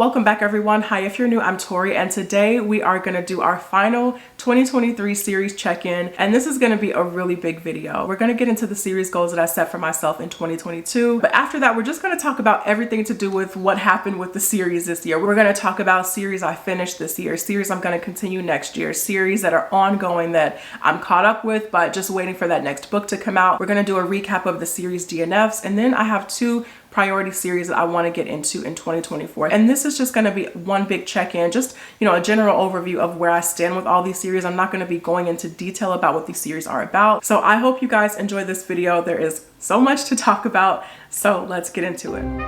Welcome back everyone. Hi, if you're new, I'm Tori, and today we are going to do our final 2023 series check-in, and this is going to be a really big video. We're going to get into the series goals that I set for myself in 2022, but after that we're just going to talk about everything to do with what happened with the series this year. We're going to talk about series I finished this year, series I'm going to continue next year, series that are ongoing that I'm caught up with but just waiting for that next book to come out. We're going to do a recap of the series DNFs, and then I have two priority series that I want to get into in 2024. And this is just going to be one big check-in, just, a general overview of where I stand with all these series. I'm not going to be going into detail about what these series are about. So I hope you guys enjoy this video. There is so much to talk about, so let's get into it. So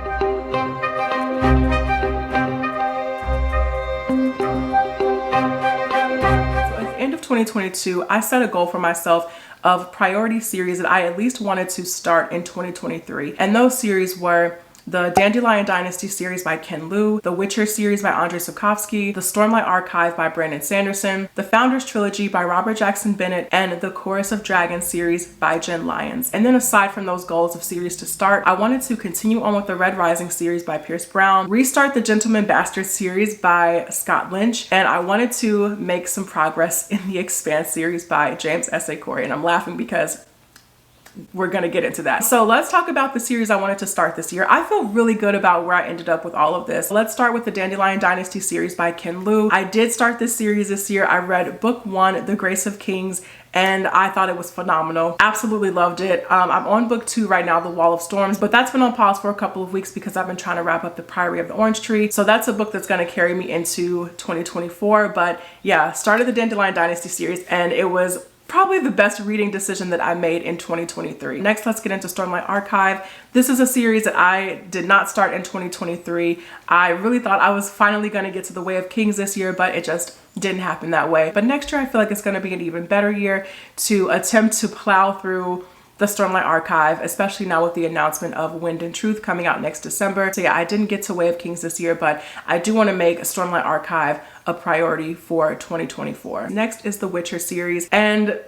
at the end of 2022, I set a goal for myself of priority series that I at least wanted to start in 2023. And those series were the Dandelion Dynasty series by Ken Liu, the Witcher series by Andrzej Sapkowski, the Stormlight Archive by Brandon Sanderson, the Founders Trilogy by Robert Jackson Bennett, and the Chorus of Dragons series by Jen Lyons. And then aside from those goals of series to start, I wanted to continue on with the Red Rising series by Pierce Brown, restart the Gentleman Bastard series by Scott Lynch, and I wanted to make some progress in the Expanse series by James S. A. Corey. And I'm laughing because we're gonna get into that. So let's talk about the series I wanted to start this year. I feel really good about where I ended up with all of this. Let's start with the Dandelion Dynasty series by Ken Liu. I did start this series this year. I read book 1, The Grace of Kings, and I thought it was phenomenal. Absolutely loved it. I'm on book 2 right now, The Wall of Storms, but that's been on pause for a couple of weeks because I've been trying to wrap up The Priory of the Orange Tree. So that's a book that's gonna carry me into 2024. But yeah, started the Dandelion Dynasty series and it was probably the best reading decision that I made in 2023. Next, let's get into Stormlight Archive. This is a series that I did not start in 2023. I really thought I was finally going to get to the Way of Kings this year, but it just didn't happen that way. But next year, I feel like it's going to be an even better year to attempt to plow through the Stormlight Archive, especially now with the announcement of Wind and Truth coming out next December. So yeah, I didn't get to Way of Kings this year, but I do want to make Stormlight Archive a priority for 2024. Next is the Witcher series, and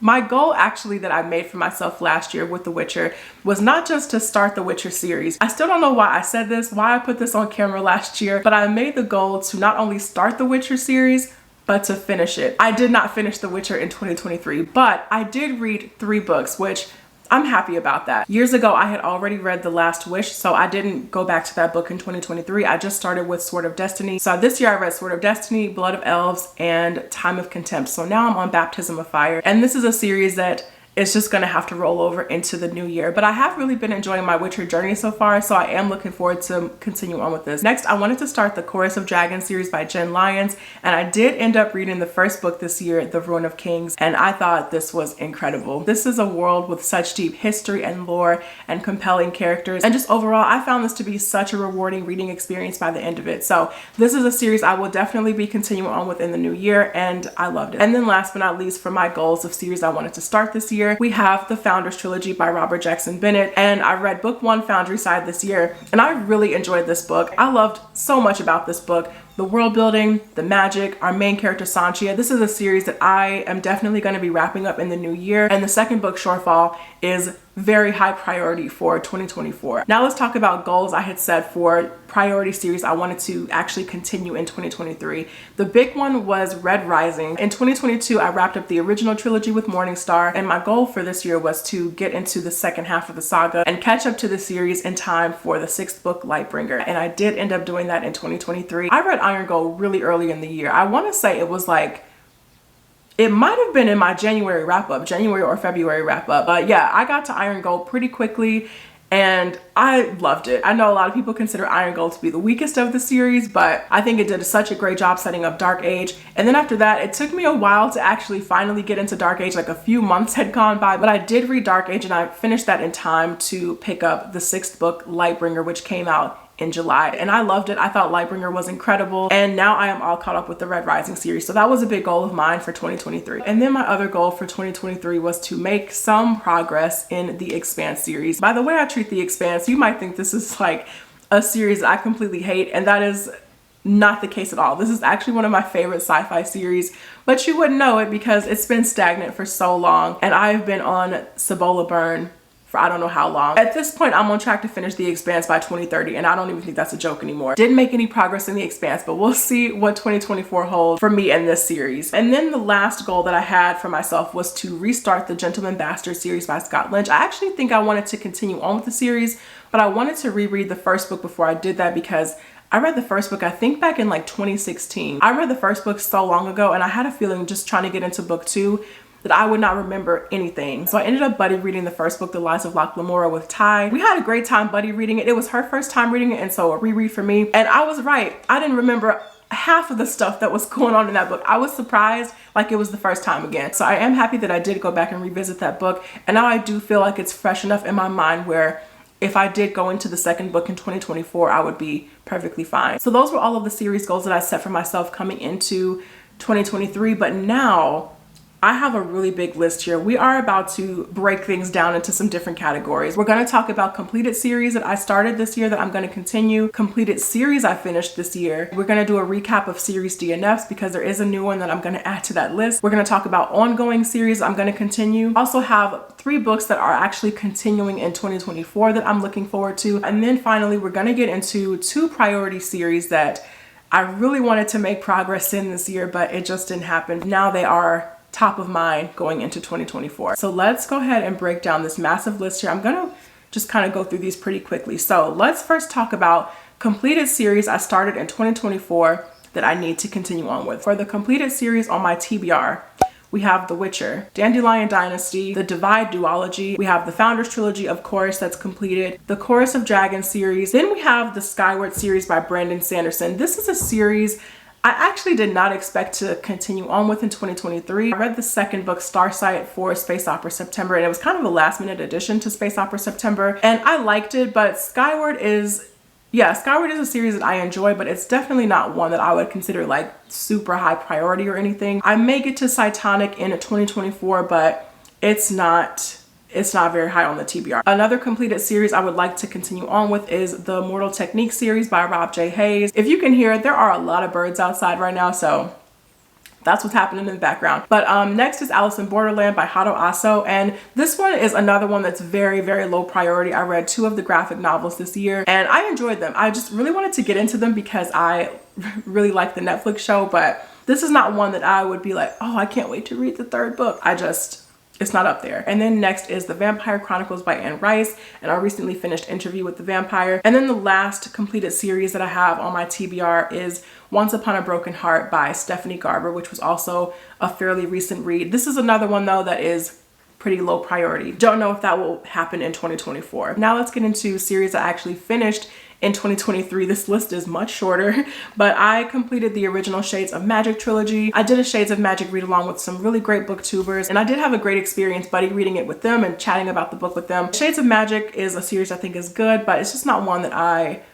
my goal actually that I made for myself last year with The Witcher was not just to start the Witcher series. I still don't know why I said this, why I put this on camera last year, but I made the goal to not only start the Witcher series, but to finish it. I did not finish The Witcher in 2023, but I did read 3 books, which I'm happy about that. Years ago, I had already read The Last Wish, so I didn't go back to that book in 2023. I just started with Sword of Destiny. So this year I read Sword of Destiny, Blood of Elves, and Time of Contempt. So now I'm on Baptism of Fire. And this is a series that it's just gonna have to roll over into the new year. But I have really been enjoying my Witcher journey so far, so I am looking forward to continue on with this. Next, I wanted to start the Chorus of Dragons series by Jen Lyons, and I did end up reading the first book this year, The Ruin of Kings, and I thought this was incredible. This is a world with such deep history and lore and compelling characters, and just overall, I found this to be such a rewarding reading experience by the end of it. So this is a series I will definitely be continuing on with in the new year, and I loved it. And then last but not least, for my goals of series I wanted to start this year, we have the Founders Trilogy by Robert Jackson Bennett, and I read book 1, Foundry Side, this year, and I really enjoyed this book. I loved so much about this book. The world building, the magic, our main character Sanchia. This is a series that I am definitely going to be wrapping up in the new year, and the second book, Shorefall, is very high priority for 2024. Now let's talk about goals I had set for priority series I wanted to actually continue in 2023. The big one was Red Rising. In 2022, I wrapped up the original trilogy with Morningstar, and my goal for this year was to get into the second half of the saga and catch up to the series in time for the 6th book, Lightbringer. And I did end up doing that in 2023. I read Iron Gold really early in the year. I want to say it was like, it might have been in my January wrap-up, January or February wrap-up. But yeah, I got to Iron Gold pretty quickly and I loved it. I know a lot of people consider Iron Gold to be the weakest of the series, but I think it did such a great job setting up Dark Age. And then after that, it took me a while to actually finally get into Dark Age, like a few months had gone by, but I did read Dark Age and I finished that in time to pick up the 6th book, Lightbringer, which came out in July, and I loved it. I thought Lightbringer was incredible, and now I am all caught up with the Red Rising series. So that was a big goal of mine for 2023. And then my other goal for 2023 was to make some progress in the Expanse series. By the way I treat the Expanse, you might think this is like a series I completely hate, and that is not the case at all. This is actually one of my favorite sci-fi series, but you wouldn't know it because it's been stagnant for so long, and I've been on Cibola Burn for I don't know how long. At this point, I'm on track to finish The Expanse by 2030, and I don't even think that's a joke anymore. Didn't make any progress in The Expanse, but we'll see what 2024 holds for me in this series. And then the last goal that I had for myself was to restart the Gentleman Bastard series by Scott Lynch. I actually think I wanted to continue on with the series, but I wanted to reread the first book before I did that because I read the first book, I think back in like 2016. I read the first book so long ago, and I had a feeling just trying to get into book 2 that I would not remember anything. So I ended up buddy reading the first book, The Lies of Locke Lamora, with Ty. We had a great time buddy reading it. It was her first time reading it, and so a reread for me. And I was right. I didn't remember half of the stuff that was going on in that book. I was surprised like it was the first time again. So I am happy that I did go back and revisit that book. And now I do feel like it's fresh enough in my mind where if I did go into the second book in 2024, I would be perfectly fine. So those were all of the series goals that I set for myself coming into 2023. But now I have a really big list here. We are about to break things down into some different categories. We're going to talk about completed series that I started this year that I'm going to continue, completed series I finished this year. We're going to do a recap of series DNFs because there is a new one that I'm going to add to that list. We're going to talk about ongoing series I'm going to continue. Also have 3 books that are actually continuing in 2024 that I'm looking forward to. And then finally, we're going to get into 2 priority series that I really wanted to make progress in this year, but it just didn't happen. Now they are top of mind going into 2024. So let's go ahead and break down this massive list here. I'm gonna just kind of go through these pretty quickly. So let's first talk about completed series I started in 2024 that I need to continue on with. For the completed series on my TBR, we have The Witcher, Dandelion Dynasty, the Divide duology, we have the Founders Trilogy, of course, that's completed, the Chorus of Dragons series, then we have the Skyward series by Brandon Sanderson. This is a series I actually did not expect to continue on with in 2023. I read the second book, Starsight, for Space Opera September, and it was kind of a last minute addition to Space Opera September, and I liked it, but Skyward is a series that I enjoy, but it's definitely not one that I would consider like super high priority or anything. I may get to Cytonic in 2024, but it's not very high on the TBR. Another completed series I would like to continue on with is the Mortal Technique series by Rob J. Hayes. If you can hear it, there are a lot of birds outside right now, so that's what's happening in the background. But next is Alice in Borderland by Hato Aso, and this one is another one that's very, very low priority. I read 2 of the graphic novels this year, and I enjoyed them. I just really wanted to get into them because I really like the Netflix show, but this is not one that I would be like, oh, I can't wait to read the 3rd book. It's not up there. And then next is The Vampire Chronicles by Anne Rice, and I recently finished Interview with the Vampire. And then the last completed series that I have on my TBR is Once Upon a Broken Heart by Stephanie Garber, which was also a fairly recent read. This is another one though that is pretty low priority. Don't know if that will happen in 2024. Now let's get into series I actually finished in 2023. This list is much shorter, but I completed the original Shades of Magic trilogy. I did a Shades of Magic read along with some really great booktubers, and I did have a great experience buddy reading it with them and chatting about the book with them. Shades of Magic is a series I think is good, but it's just not one that I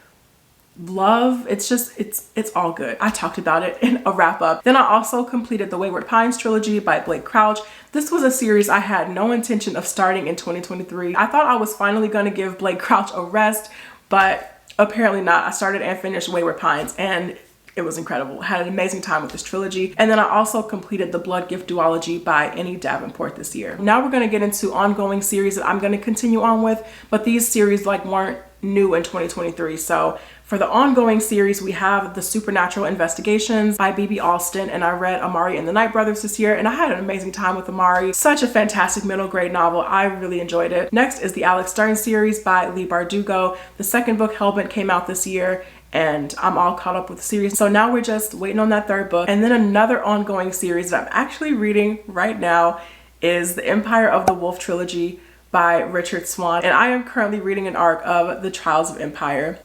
love. It's all good. I talked about it in a wrap up. Then I also completed the Wayward Pines trilogy by Blake Crouch. This was a series I had no intention of starting in 2023. I thought I was finally going to give Blake Crouch a rest, but apparently not. I started and finished Wayward Pines, and it was incredible. I had an amazing time with this trilogy. And then I also completed the Blood Gift duology by Annie Davenport this year. Now we're going to get into ongoing series that I'm going to continue on with, but these series weren't new in 2023. So for the ongoing series, we have The Supernatural Investigations by B.B. Alston, and I read Amari and the Night Brothers this year, and I had an amazing time with Amari. Such a fantastic middle grade novel. I really enjoyed it. Next is the Alex Stern series by Leigh Bardugo. The second book, Hellbent, came out this year, and I'm all caught up with the series. So now we're just waiting on that 3rd book. And then another ongoing series that I'm actually reading right now is the Empire of the Wolf trilogy by Richard Swan, and I am currently reading an arc of The Trials of Empire.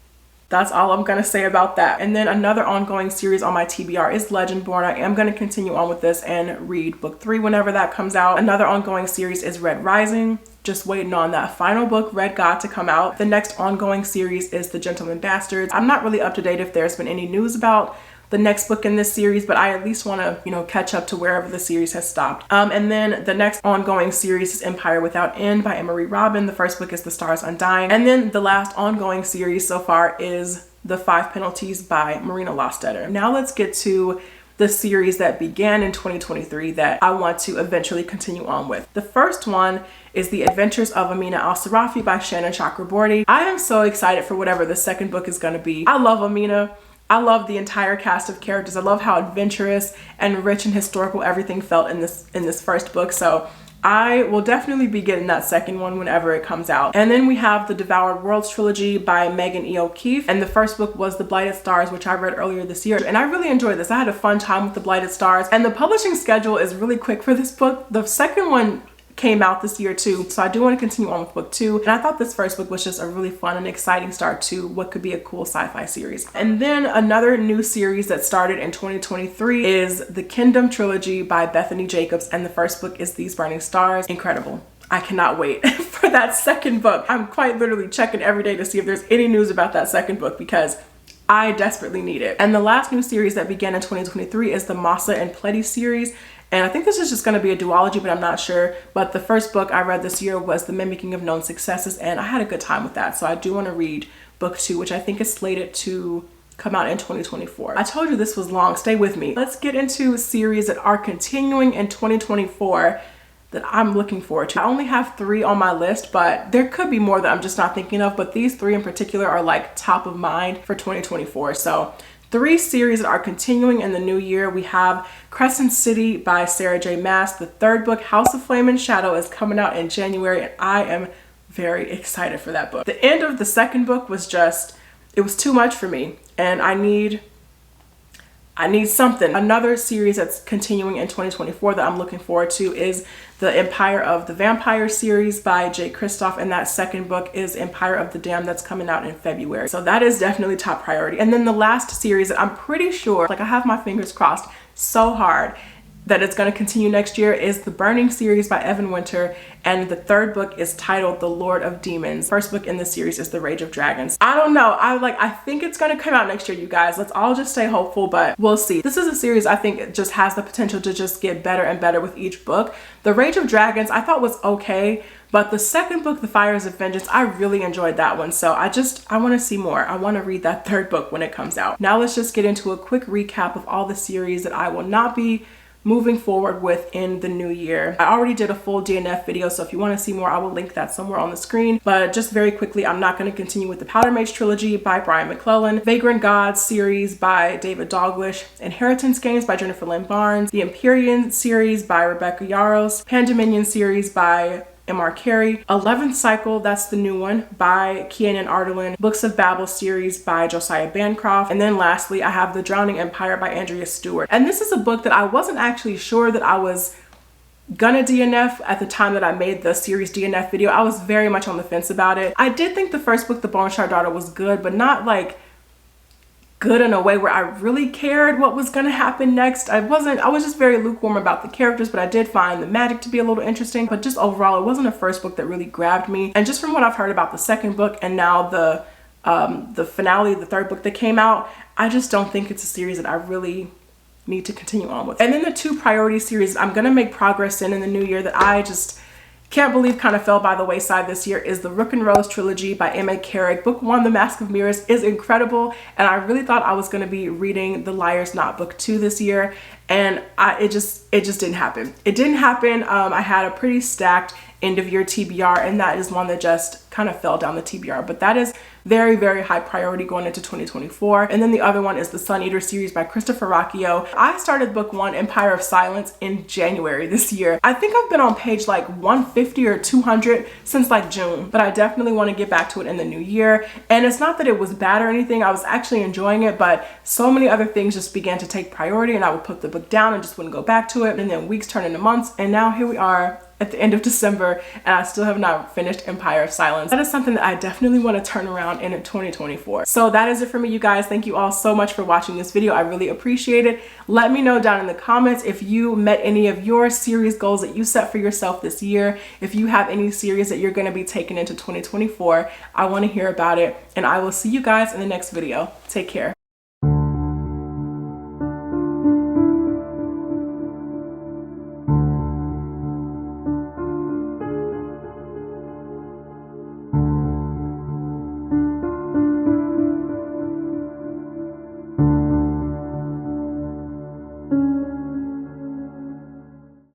That's all I'm going to say about that. And then another ongoing series on my TBR is Legendborn. I am going to continue on with this and read book 3 whenever that comes out. Another ongoing series is Red Rising. Just waiting on that final book, Red God, to come out. The next ongoing series is The Gentleman Bastards. I'm not really up to date if there's been any news about the next book in this series, but I at least want to, catch up to wherever the series has stopped. And then the next ongoing series is Empire Without End by Emery Robin. The first book is The Stars Undying. And then the last ongoing series so far is The 5 Penalties by Marina Lostetter. Now let's get to the series that began in 2023 that I want to eventually continue on with. The first one is The Adventures of Amina Al-Sarafi by Shannon Chakraborty. I am so excited for whatever the second book is going to be. I love Amina. I love the entire cast of characters. I love how adventurous and rich and historical everything felt in this first book. So I will definitely be getting that second one whenever it comes out. And then we have the Devoured Worlds trilogy by Megan E. O'Keefe. And the first book was The Blighted Stars, which I read earlier this year. And I really enjoyed this. I had a fun time with The Blighted Stars. And the publishing schedule is really quick for this book. The second one came out this year too, so I do want to continue on with book 2, and I thought this first book was just a really fun and exciting start to what could be a cool sci-fi series. And then another new series that started in 2023 is the Kingdom trilogy by Bethany Jacobs, and the first book is These Burning Stars. Incredible. I cannot wait for that second book. I'm quite literally checking every day to see if there's any news about that second book because I desperately need it. And the last new series that began in 2023 is the Massa and Pletty series. And I think this is just going to be a duology, but I'm not sure. But the first book I read this year was The Mimicking of Known Successes, and I had a good time with that. So I do want to read book 2, which I think is slated to come out in 2024. I told you this was long. Stay with me. Let's get into series that are continuing in 2024 that I'm looking forward to. I only have 3 on my list, but there could be more that I'm just not thinking of. But these 3 in particular are like top of mind for 2024. So 3 series that are continuing in the new year. We have Crescent City by Sarah J. Maas. The third book, House of Flame and Shadow, is coming out in January, and I am very excited for that book. The end of the second book was just, it was too much for me, and I need something. Another series that's continuing in 2024 that I'm looking forward to is the Empire of the Vampire series by Jay Kristoff, and that second book is Empire of the Damned that's coming out in February. So that is definitely top priority. And then the last series that I'm pretty sure, like I have my fingers crossed so hard that it's going to continue next year, is the Burning series by Evan Winter, and the third book is titled The Lord of Demons. First book in the series is The Rage of Dragons. I don't know, I think it's going to come out next year, you guys. Let's all just stay hopeful, but we'll see. This is a series I think just has the potential to just get better and better with each book. The Rage of Dragons I thought was okay, but the second book, The Fires of Vengeance, I really enjoyed that one. So I want to see more. I want to read that third book when it comes out. Now let's just get into a quick recap of all the series that I will not be moving forward with in the new year. I already did a full DNF video, so if you want to see more, I will link that somewhere on the screen. But just very quickly, I'm not going to continue with the Powder Mage trilogy by Brian McClellan, Vagrant Gods series by David Dalglish, Inheritance Games by Jennifer Lynn Barnes, the Empyrean series by Rebecca Yarros, Pandominion series by M.R. Carey, 11th Cycle, that's the new one, by Kiernan Ardelin, Books of Babel series by Josiah Bancroft, and then lastly I have The Drowning Empire by Andrea Stewart. And this is a book that I wasn't actually sure that I was gonna DNF at the time that I made the series DNF video. I was very much on the fence about it. I did think the first book, The Bone Shard Daughter, was good, but not like good in a way where I really cared what was gonna happen next. I was just very lukewarm about the characters, but I did find the magic to be a little interesting. But just overall, it wasn't a first book that really grabbed me. And just from what I've heard about the second book and now the finale, the third book that came out, I just don't think it's a series that I really need to continue on with. And then the 2 priority series I'm gonna make progress in the new year that I just can't believe kind of fell by the wayside this year is the Rook and Rose trilogy by M.A. Carrick. Book 1, The Mask of Mirrors, is incredible, and I really thought I was going to be reading The Liar's Knot book 2 this year, and it just didn't happen. It didn't happen. I had a pretty stacked end of year TBR, and that is one that just kind of fell down the TBR, but that is very, very high priority going into 2024. And then the other one is the Sun Eater series by Christopher Rocchio. I started book 1, Empire of Silence, in January this year. I think I've been on page like 150 or 200 since like June, but I definitely want to get back to it in the new year. And it's not that it was bad or anything. I was actually enjoying it, but so many other things just began to take priority, and I would put the book down and just wouldn't go back to it. And then weeks turned into months, and now here we are at the end of December, and I still have not finished Empire of Silence. That is something that I definitely want to turn around in 2024. So that is it for me, you guys. Thank you all so much for watching this video. I really appreciate it. Let me know down in the comments if you met any of your series goals that you set for yourself this year. If you have any series that you're going to be taking into 2024, I want to hear about it, and I will see you guys in the next video. Take care.